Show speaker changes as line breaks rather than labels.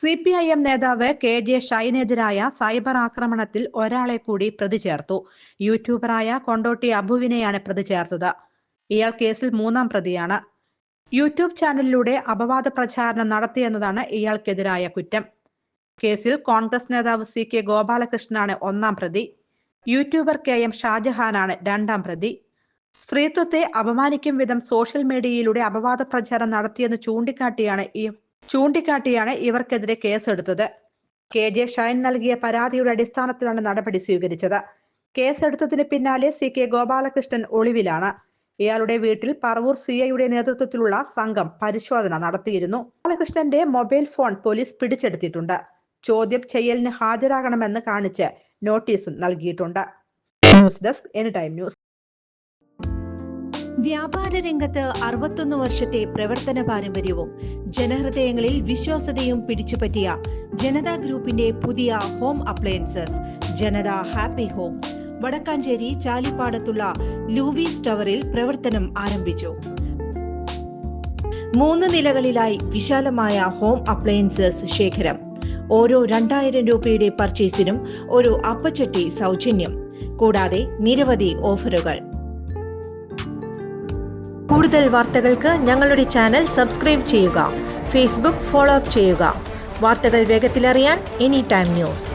CPIM നേതാവ് KJ ഷൈനെതിരായ cyber ആക്രമണത്തിൽ ഒരാളെ കൂടി പ്രതി ചേർത്തു. യൂട്യൂബറായ കൊണ്ടോട്ടി അബുവിനെയാണ് പ്രതി ചേർത്തത്. ഇയാൾ കേസിൽ 3ാം പ്രതിയാണ്. യൂട്യൂബ് ചാനലിലൂടെ അപവാദ പ്രചാരണം നടത്തിയെന്നതാണ് ഇയാൾക്കെതിരായ കുറ്റം. കേസിൽ കോൺഗ്രസ് നേതാവ് CK ഗോപാലകൃഷ്ണനാണ് 1ാം പ്രതി. യൂട്യൂബർ KM ഷാജഹാനാണ് 2ാം പ്രതി. സ്ത്രീത്വത്തെ അപമാനിക്കും വിധം സോഷ്യൽ മീഡിയയിലൂടെ അപവാദ പ്രചാരണം നടത്തിയെന്ന് ചൂണ്ടിക്കാട്ടിയാണ് ഇവർക്കെതിരെ കേസെടുത്തത്. KJ ഷൈൻ നൽകിയ പരാതിയുടെ അടിസ്ഥാനത്തിലാണ് നടപടി സ്വീകരിച്ചത്. കേസെടുത്തതിന് പിന്നാലെ CK ഗോപാലകൃഷ്ണൻ ഒളിവിലാണ്. ഇയാളുടെ വീട്ടിൽ പറവൂർ CIയുടെ നേതൃത്വത്തിലുള്ള സംഘം പരിശോധന നടത്തിയിരുന്നു. ഗോപാലകൃഷ്ണന്റെ മൊബൈൽ ഫോൺ പോലീസ് പിടിച്ചെടുത്തിട്ടുണ്ട്. ചോദ്യം ചെയ്യലിന് ഹാജരാകണമെന്ന് കാണിച്ച് നോട്ടീസും നൽകിയിട്ടുണ്ട്. News desk anytime news.
വ്യാപാര രംഗത്ത് 61 വർഷത്തെ പ്രവർത്തന പാരമ്പര്യവും ജനഹൃദയങ്ങളിൽ വിശ്വാസ്യതയും പിടിച്ചുപറ്റിയ ജനതാ ഗ്രൂപ്പിന്റെ പുതിയ ഹോം അപ്ലയൻസസ് ജനത ഹാപ്പി ഹോം വടക്കാഞ്ചേരി ചാലിപ്പാടത്തുള്ള ലൂവീസ് ടവറിൽ പ്രവർത്തനം ആരംഭിച്ചു. 3 നിലകളിലായി വിശാലമായ ഹോം അപ്ലയൻസസ് ശേഖരം. ഓരോ 2000 രൂപയുടെ പർച്ചേസിനും ഒരു അപ്പച്ചട്ടി സൗജന്യം. കൂടാതെ നിരവധി ഓഫറുകൾ.
കൂടുതൽ വാർത്തകൾക്ക് ഞങ്ങളുടെ ചാനൽ സബ്സ്ക്രൈബ് ചെയ്യുക. ഫേസ്ബുക്ക് ഫോളോ അപ്പ് ചെയ്യുക. വാർത്തകൾ വേഗത്തിലറിയാൻ എനിടൈം ന്യൂസ്.